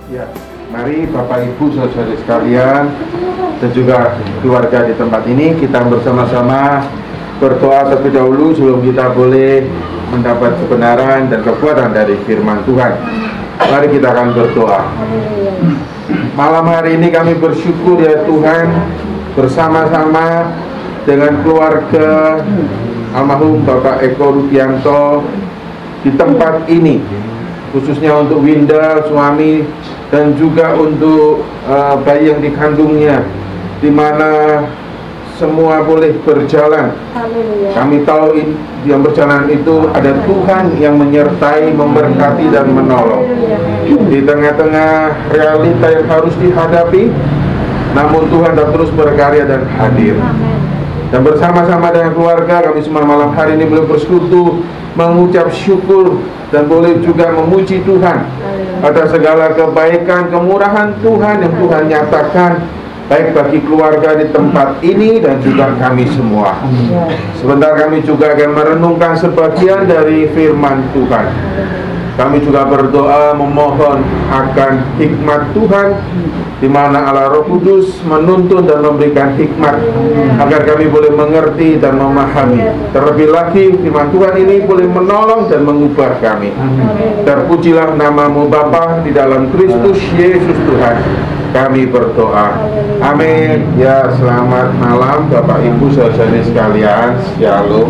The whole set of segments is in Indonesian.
Ya, mari Bapak Ibu saudara sekalian dan juga keluarga di tempat ini kita bersama-sama berdoa terlebih dahulu sebelum kita boleh mendapat kebenaran dan kekuatan dari firman Tuhan. Mari kita akan berdoa. Malam hari ini kami bersyukur ya Tuhan, bersama-sama dengan keluarga almarhum Bapak Eko Rudianto di tempat ini, khususnya untuk Winda suami dan juga untuk bayi yang dikandungnya, di mana semua boleh berjalan. Kami tahu yang berjalan itu ada Tuhan yang menyertai, memberkati dan menolong di tengah-tengah realita yang harus dihadapi. Namun Tuhan tetap terus berkarya dan hadir. Dan bersama-sama dengan keluarga kami semua malam hari ini boleh bersekutu mengucap syukur dan boleh juga memuji Tuhan atas segala kebaikan, kemurahan Tuhan yang Tuhan nyatakan baik bagi keluarga di tempat ini dan juga kami semua. Sebentar kami juga akan merenungkan sebagian dari firman Tuhan. Kami juga berdoa memohon akan hikmat Tuhan, di mana Allah Roh Kudus menuntun dan memberikan hikmat agar kami boleh mengerti dan memahami. Terlebih lagi firman Tuhan ini boleh menolong dan mengubah kami. Terpujilah namamu Bapa di dalam Kristus Yesus Tuhan. Kami berdoa. Amin. Ya, selamat malam Bapak Ibu saudara sekalian. Shalom.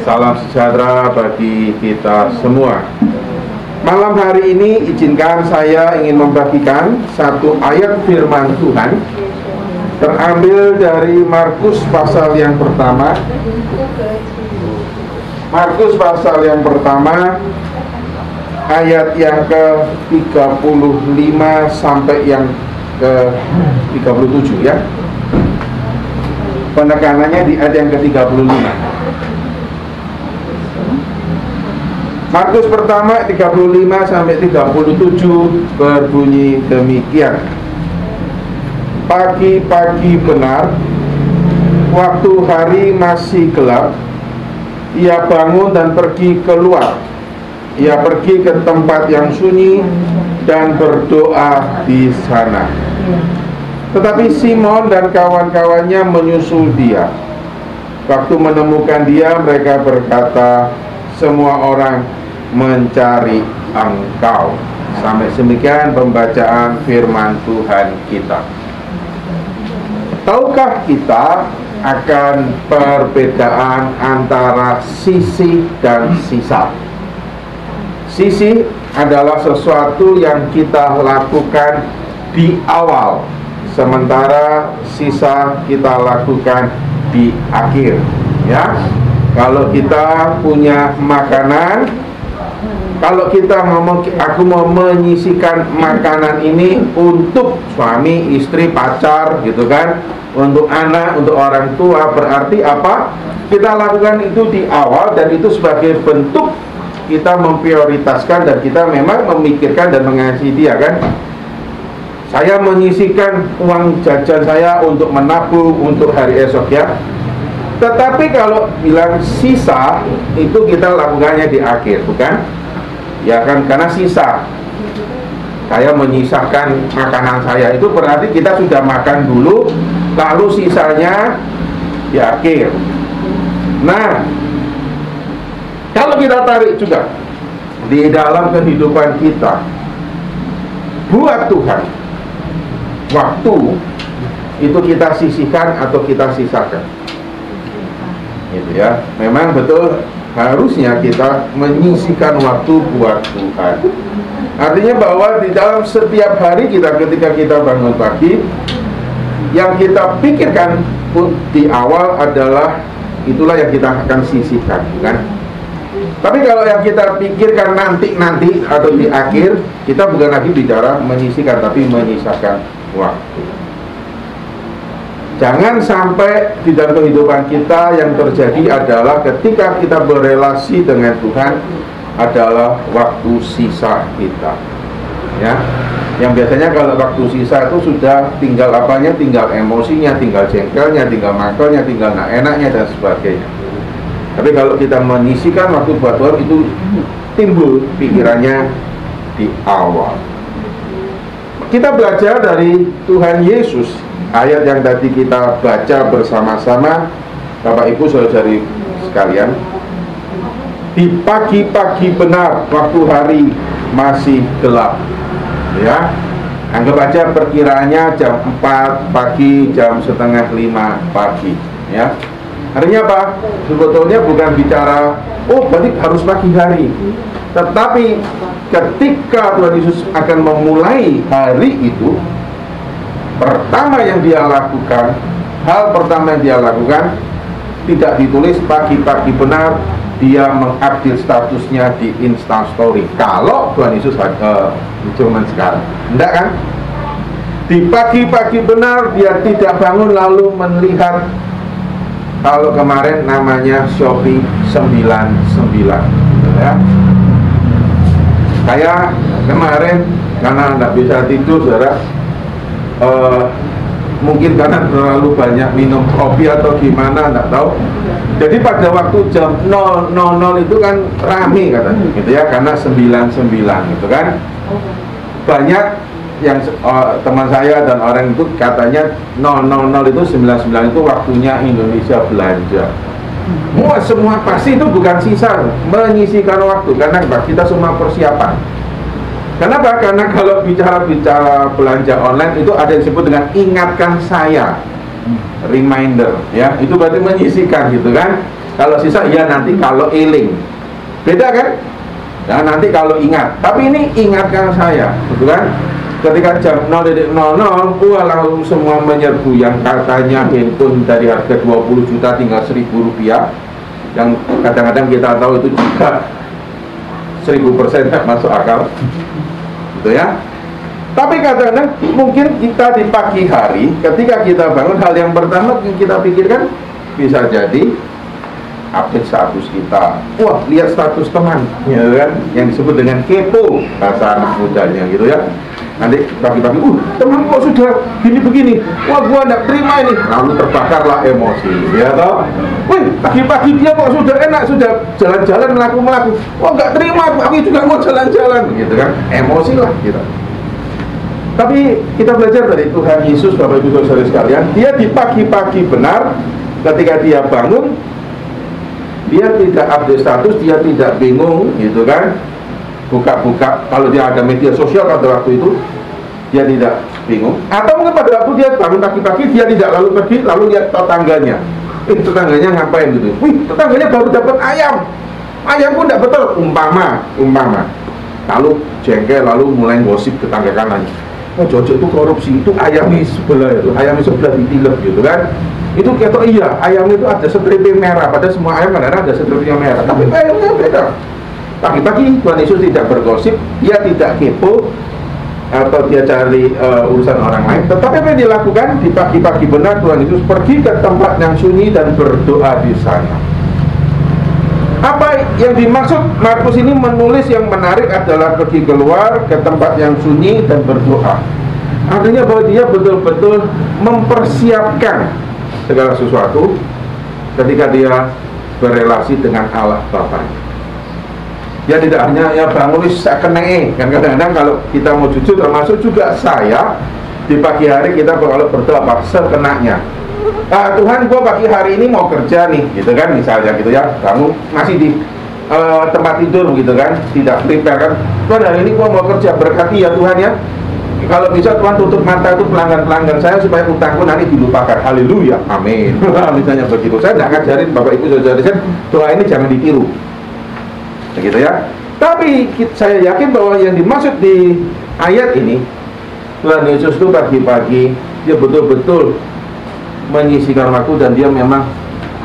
Salam sejahtera bagi kita semua. Malam hari ini izinkan saya ingin membagikan satu ayat firman Tuhan terambil dari Markus pasal yang pertama. Markus pasal yang pertama ayat yang ke-35 sampai yang ke-37 ya. Penekanannya di ayat yang ke-35. Markus pertama 35 sampai 37 berbunyi demikian. Pagi-pagi benar, waktu hari masih gelap, ia bangun dan pergi keluar. Ia pergi ke tempat yang sunyi dan berdoa di sana. Tetapi Simon dan kawan-kawannya menyusul dia. Waktu menemukan dia, mereka berkata, semua orang mencari engkau. Sampai demikian pembacaan firman Tuhan kita. Tahukah kita akan perbedaan antara sisi dan sisa? Sisi adalah sesuatu yang kita lakukan di awal, sementara sisa kita lakukan di akhir. Ya, kalau kita punya makanan, kalau kita ngomong aku mau menyisikan makanan ini untuk suami, istri, pacar gitu kan, untuk anak, untuk orang tua, berarti apa? Kita lakukan itu di awal dan itu sebagai bentuk kita memprioritaskan dan kita memang memikirkan dan mengasihi dia kan. Saya menyisikan uang jajan saya untuk menabung untuk hari esok ya. Tetapi kalau bilang sisa, itu kita lakukannya di akhir, bukan? Ya kan, karena sisa. Saya menyisakan makanan saya, itu berarti kita sudah makan dulu, lalu sisanya di akhir. Nah, kalau kita tarik juga di dalam kehidupan kita, buat Tuhan, waktu itu kita sisihkan atau kita sisakan, gitu ya. Memang betul harusnya kita menyisihkan waktu buat Tuhan. Artinya bahwa di dalam setiap hari kita, ketika kita bangun pagi, yang kita pikirkan di awal adalah itulah yang kita akan sisihkan, kan? Tapi kalau yang kita pikirkan nanti atau di akhir, kita bukan lagi bicara menyisihkan, tapi menyisakan waktu. Jangan sampai di dalam kehidupan kita yang terjadi adalah ketika kita berelasi dengan Tuhan adalah waktu sisa kita, ya. Yang biasanya kalau waktu sisa itu sudah tinggal apanya, tinggal emosinya, tinggal jengkelnya, tinggal makelnya, tinggal nggak enaknya dan sebagainya. Tapi kalau kita menyisihkan waktu buat Tuhan, itu timbul pikirannya di awal. Kita belajar dari Tuhan Yesus, ayat yang tadi kita baca bersama-sama, Bapak Ibu saudari sekalian. Di pagi-pagi benar, waktu hari masih gelap, ya, anggap aja perkiraannya jam 4 pagi, jam setengah 5 pagi, ya. Artinya apa? Sebetulnya bukan bicara, oh berarti harus pagi hari. Tetapi ketika Tuhan Yesus akan memulai hari itu, pertama yang dia lakukan, hal pertama yang dia lakukan, tidak ditulis pagi-pagi benar, dia mengupdate statusnya di Instastory. Kalau Tuhan Yesus zaman sekarang, enggak kan? Di pagi-pagi benar dia tidak bangun lalu melihat, kalau kemarin namanya Shopee 99, ya. Saya kemarin karena tidak bisa tidur, saudara, mungkin karena terlalu banyak minum kopi atau gimana, tidak tahu. Jadi pada waktu jam 0.00 itu kan rame katanya, gitu ya, karena 99 gitu kan. Banyak yang teman saya dan orang itu katanya 0.00 itu 99 itu waktunya Indonesia belanja. Semua pasti itu bukan sisa, menyisihkan waktu, karena kita semua persiapan. Kenapa? Karena kalau bicara belanja online itu ada yang disebut dengan ingatkan saya, reminder, ya, itu berarti menyisihkan gitu kan. Kalau sisa ya nanti kalau eling, beda kan? Ya nanti kalau ingat, tapi ini ingatkan saya, gitu kan? Ketika jam 0.00, wah langsung semua menyerbu yang katanya handphone dari harga 20 juta tinggal 1.000 rupiah, yang kadang-kadang kita tahu itu juga 1000% masuk akal, gitu ya. Tapi kadang-kadang mungkin kita di pagi hari ketika kita bangun, hal yang pertama yang kita pikirkan bisa jadi update status kita. Wah, lihat status teman, ya kan? Yang disebut dengan kepo bahasa anak mudanya, gitu ya. Nanti pagi-pagi, teman kok sudah gini-begini, wah gua nggak terima ini, lalu terbakarlah emosi, ya toh. Wih, pagi-pagi dia kok sudah enak, sudah jalan-jalan melaku-melaku, wah nggak terima, aku juga mau jalan-jalan, gitu kan, emosi lah gitu. Tapi kita belajar dari Tuhan Yesus, Bapak Ibu Saudara sekalian, dia di pagi-pagi benar, ketika dia bangun, dia tidak update status, dia tidak bingung, gitu kan. Buka-buka, kalau dia ada media sosial pada waktu itu, dia tidak bingung. Atau mungkin pada waktu dia bangun pagi-pagi, dia tidak lalu pergi, lalu lihat tetangganya. Tetangganya ngapain gitu? Wih, tetangganya baru dapat ayam. Ayam pun tidak betul, umpama. Lalu jengkel, lalu mulai gosip tetangga kanannya. Oh, Jojo itu korupsi, itu ayamnya sebelah itu, ayamnya sebelah ditilep gitu kan. Itu ketok iya, ayam itu ada stripnya merah, padahal semua ayam kadang-kadang ada stripnya merah, tapi ayamnya beda. Pagi-pagi Tuhan Yesus tidak bergosip, dia tidak kepo atau dia cari urusan orang lain. Tetapi apa yang dilakukan di pagi-pagi benar, Tuhan Yesus pergi ke tempat yang sunyi dan berdoa di sana. Apa yang dimaksud Markus ini menulis yang menarik adalah pergi keluar ke tempat yang sunyi dan berdoa. Artinya bahwa dia betul-betul mempersiapkan segala sesuatu ketika dia berelasi dengan Allah Bapa. Dia tidak hanya ya bangun sakene, kan kadang-kadang kalau kita mau jujur, termasuk juga saya di pagi hari kita kalau berdoa apa sekenanya. Tuhan, gua pagi hari ini mau kerja nih, gitu kan, misalnya gitu ya, bangun masih di tempat tidur gitu kan, tidak prepare kan. Tuhan, hari ini gua mau kerja, berkati ya Tuhan ya. Kalau bisa Tuhan tutup mata itu pelanggan-pelanggan saya supaya utangku nanti dilupakan. Haleluya, amin. Misalnya begitu. Saya tidak ngajarin Bapak Ibu saudara, doa ini jangan ditiru, gitu ya. Tapi saya yakin bahwa yang dimaksud di ayat ini, Tuhan Yesus itu pagi-pagi dia betul-betul menyisihkan waktu, dan dia memang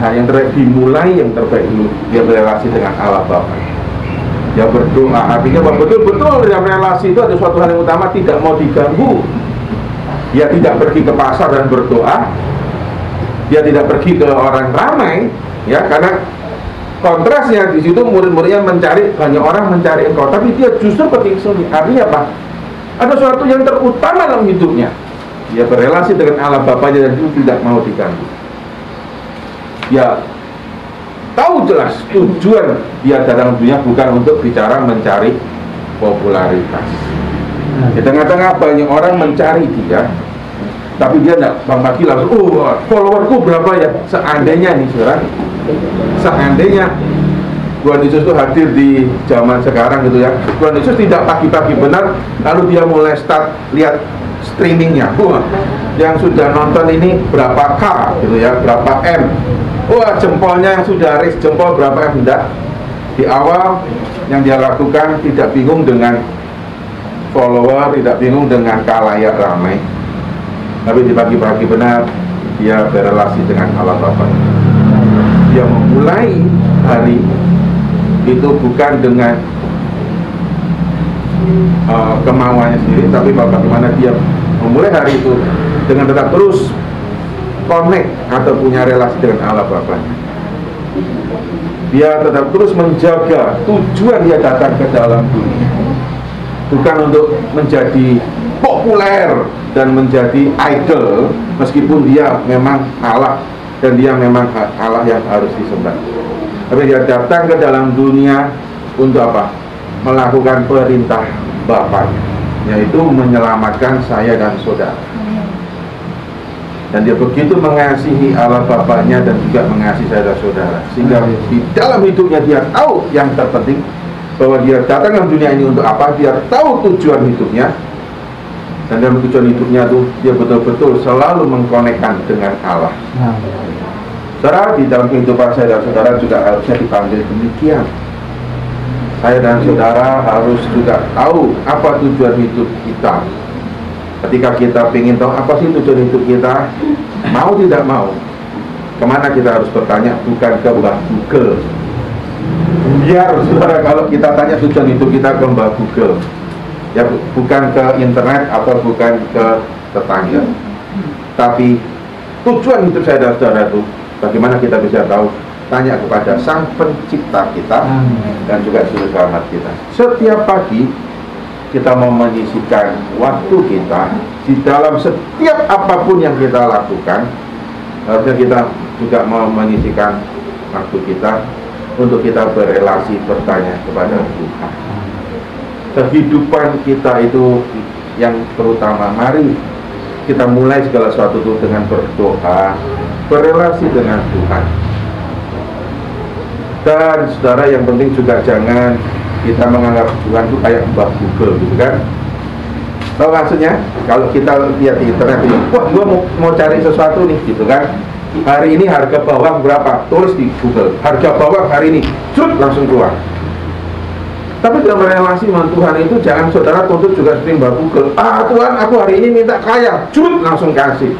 yang terbaik, dimulai yang terbaik dulu. Dia berrelasi dengan Allah Bapa. Dia berdoa, artinya bahwa betul-betul dalam relasi itu ada suatu hal yang utama, tidak mau diganggu. Dia tidak pergi ke pasar dan berdoa, dia tidak pergi ke orang ramai, ya, karena kontrasnya di situ murid-muridnya mencari, banyak orang mencari engkau, tapi dia justru pergi ke sini. Artinya apa? Ada sesuatu yang terutama dalam hidupnya. Dia berrelasi dengan Allah Bapanya dan itu tidak mau diganggu. Dia tahu jelas tujuan dia datang dunia bukan untuk bicara mencari popularitas. Di tengah-tengah banyak orang mencari dia, tapi dia tidak pagi langsung, followerku berapa ya? Seandainya nih saudara, seandainya Tuhan Yesus itu hadir di zaman sekarang gitu ya, Tuhan Yesus tidak pagi-pagi benar, lalu dia mulai start lihat streamingnya, yang sudah nonton ini berapa K gitu ya, berapa M, jempolnya yang sudah raise jempol berapa M. Tidak. Di awal yang dia lakukan tidak bingung dengan follower, tidak bingung dengan khalayak ramai, tapi di pagi-pagi benar dia berrelasi dengan Allah Bapa. Dia memulai hari itu bukan dengan kemauannya sendiri, tapi bagaimana dia memulai hari itu dengan tetap terus connect atau punya relasi dengan Allah Bapanya. Dia tetap terus menjaga tujuan dia datang ke dalam dunia, bukan untuk menjadi populer dan menjadi idol, meskipun dia memang Allah dan dia memang Allah yang harus disembah. Tapi dia datang ke dalam dunia untuk apa? Melakukan perintah Bapanya, yaitu menyelamatkan saya dan saudara. Dan dia begitu mengasihi Allah Bapanya dan juga mengasihi saya dan saudara, sehingga di dalam hidupnya dia tahu yang terpenting, bahwa dia datang ke dunia ini untuk apa. Dia tahu tujuan hidupnya, dan dalam tujuan hidupnya itu dia betul-betul selalu mengkonekkan dengan Allah. Saudara, di dalam kehidupan saya dan saudara juga harusnya dipanggil demikian. Saya dan saudara harus juga tahu apa tujuan hidup kita. Ketika kita ingin tahu apa sih tujuan hidup kita, mau tidak mau, kemana kita harus bertanya? Bukan ke Mbah Google. Biar saudara, kalau kita tanya tujuan hidup kita ke Mbah Google, ya bukan ke internet atau bukan ke tetangga, tapi tujuan hidup saya dan saudara itu bagaimana kita bisa tahu? Tanya kepada Sang Pencipta kita dan juga Juru Selamat kita. Setiap pagi kita mau menyisihkan waktu kita di dalam setiap apapun yang kita lakukan. Harusnya kita juga mau menyisihkan waktu kita untuk kita berrelasi, bertanya kepada Tuhan. Kehidupan kita itu yang terutama. Mari kita mulai segala sesuatu itu dengan berdoa, berrelasi dengan Tuhan. Dan saudara, yang penting juga jangan kita menganggap Tuhan itu kayak Mbah Google gitu kan. Tahu maksudnya? Kalau kita lihat di internet ini, wah gua mau cari sesuatu nih gitu kan, hari ini harga bawang berapa, tulis di Google, harga bawang hari ini, cut, langsung keluar. Tapi dalam relasi dengan Tuhan itu jangan saudara tuntut juga seperti Mbah Google. Tuhan, aku hari ini minta kaya, cut, langsung kasih.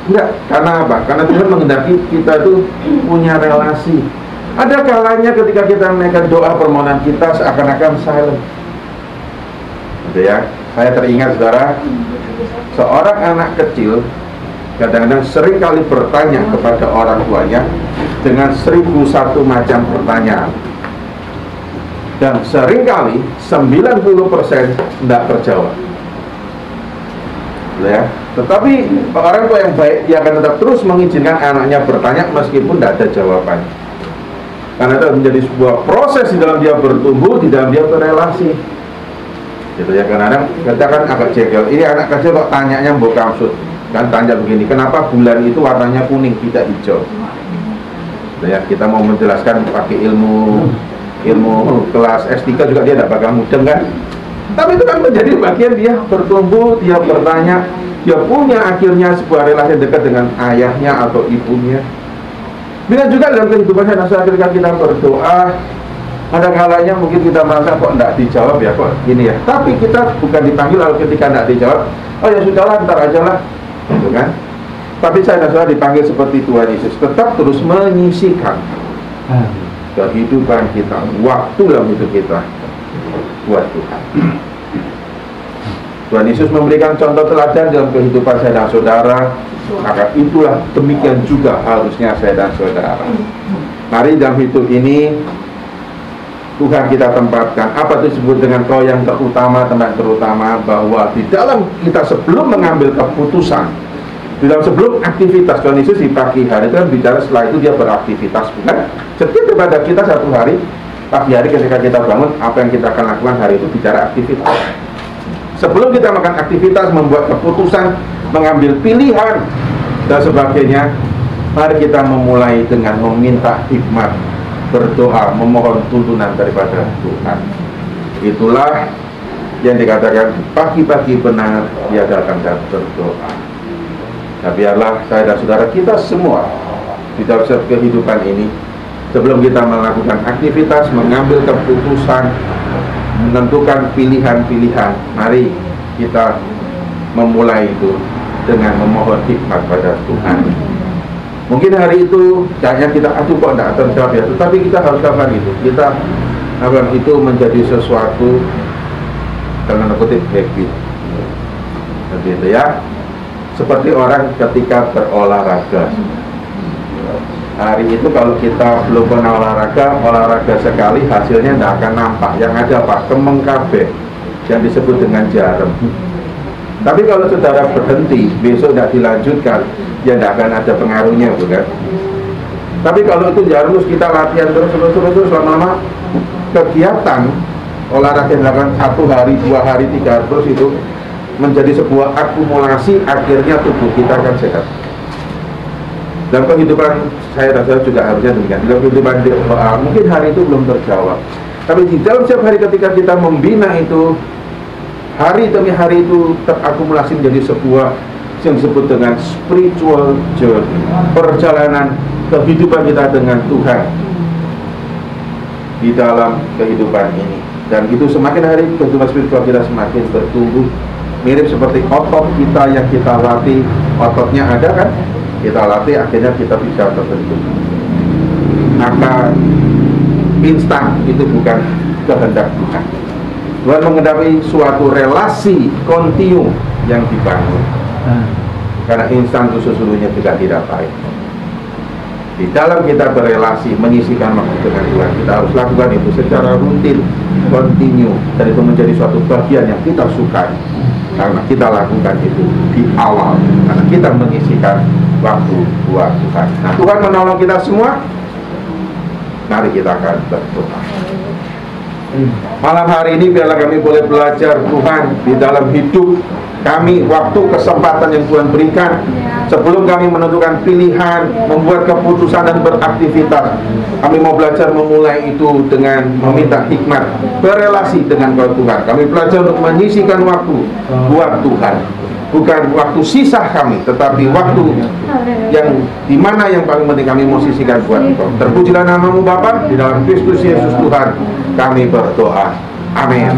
Enggak, karena apa? Karena Tuhan menghendaki kita itu punya relasi. Ada kalanya ketika kita menaikkan doa permohonan kita seakan-akan silent. Gitu ya. Saya teringat saudara, seorang anak kecil kadang-kadang sering kali bertanya kepada orang tuanya dengan 1001 macam pertanyaan. Dan seringkali 90% tidak terjawab. Ya. Tetapi orang tua yang baik, dia akan tetap terus mengizinkan anaknya bertanya meskipun tidak ada jawabannya. Karena itu menjadi sebuah proses di dalam dia bertumbuh, di dalam dia berrelasi. Gitu ya, kadang-kadang kita kan agak jengkel. Ini anak kecil kok tanyanya mbok kamsut. Kan tanya begini, kenapa bulan itu warnanya kuning tidak hijau? Gitu ya, kita mau menjelaskan pakai ilmu kelas S3 juga dia tidak bakal mudeng kan. Tapi itu kan menjadi bagian dia bertumbuh, dia bertanya, dia punya akhirnya sebuah relasi dekat dengan ayahnya atau ibunya. Bila juga dalam kehidupan saya, ketika kita berdoa, ada kalanya mungkin kita merasa kok tidak dijawab ya, kok gini ya. Tapi kita bukan dipanggil lalu ketika tidak dijawab, oh ya sudahlah, ntar aja lah, gitu kan. Tapi saya dan saudara dipanggil seperti Tuhan Yesus, tetap terus menyisihkan kehidupan kita, waktu dalam hidup kita buat Tuhan. Tuhan Yesus memberikan contoh teladan dalam kehidupan saya dan saudara, maka itulah demikian juga harusnya saya dan saudara. Mari dalam hidup ini Tuhan kita tempatkan apa itu disebut dengan kau yang terutama, teman terutama, bahwa di dalam kita sebelum mengambil keputusan, di dalam sebelum aktivitas. Tuhan Yesus di pagi hari itu kan bicara, setelah itu dia beraktivitas, bukan? Setiap kepada kita satu hari, pagi hari ketika kita bangun, apa yang kita akan lakukan hari itu bicara aktivitas. Sebelum kita melakukan aktivitas, membuat keputusan, mengambil pilihan dan sebagainya, mari kita memulai dengan meminta hikmat, berdoa, memohon tuntunan daripada Tuhan. Itulah yang dikatakan pagi-pagi benar dia datang dan berdoa. Nah, biarlah saya dan saudara kita semua di dalam kehidupan ini, sebelum kita melakukan aktivitas, mengambil keputusan, menentukan pilihan-pilihan, mari kita memulai itu dengan memohon hikmat pada Tuhan. Mungkin hari itu kayaknya kita aduh kok tidak terjawab ya, tetapi kita harus lakukan itu. Kita lakukan itu menjadi sesuatu dalam kutip habit, begitu ya. Seperti orang ketika berolahraga. Hari itu kalau kita belum pernah olahraga sekali, hasilnya tidak akan nampak. Yang ada apa? Kemengkabe, yang disebut dengan jarum. Tapi kalau saudara berhenti, besok tidak dilanjutkan, ya tidak akan ada pengaruhnya, bukan? Tapi kalau itu jarum terus kita latihan terus lama-lama, kegiatan olahraga yang dilakukan 1 hari, 2 hari, 3 hari terus itu menjadi sebuah akumulasi, akhirnya tubuh kita akan sehat. Dalam kehidupan saya dan saya juga harusnya demikian. Dalam kehidupan mungkin hari itu belum terjawab, tapi di dalam setiap hari ketika kita membina itu, hari demi hari itu terakumulasi menjadi sebuah yang disebut dengan spiritual journey, perjalanan kehidupan kita dengan Tuhan di dalam kehidupan ini. Dan itu semakin hari kehidupan spiritual kita semakin bertumbuh, mirip seperti otot kita yang kita latih. Ototnya ada kan, kita latih, akhirnya kita bisa terbentuk. Maka instan itu bukan kehendak Tuhan. Tuhan menghadapi suatu relasi kontinu yang dibangun. Karena instan itu sesungguhnya juga tidak baik. Di dalam kita berelasi, menyisihkan waktu dengan Tuhan, kita harus lakukan itu secara rutin, kontinu, dan itu menjadi suatu bagian yang kita sukai. Karena kita lakukan itu di awal, karena kita menyisihkan waktu buat Tuhan. Nah, Tuhan menolong kita semua. Mari kita akan berdoa. Malam hari ini biarlah kami boleh belajar Tuhan di dalam hidup kami, waktu kesempatan yang Tuhan berikan sebelum kami menentukan pilihan, membuat keputusan dan beraktivitas. Kami mau belajar memulai itu dengan meminta hikmat, berelasi dengan Tuhan. Kami belajar untuk menyisihkan waktu buat Tuhan, bukan waktu sisa kami, tetapi waktu yang dimana yang paling penting kami mau sisihkan buat Engkau. Terpujilah namamu Bapa, di dalam Kristus Yesus Tuhan kami berdoa. Amin.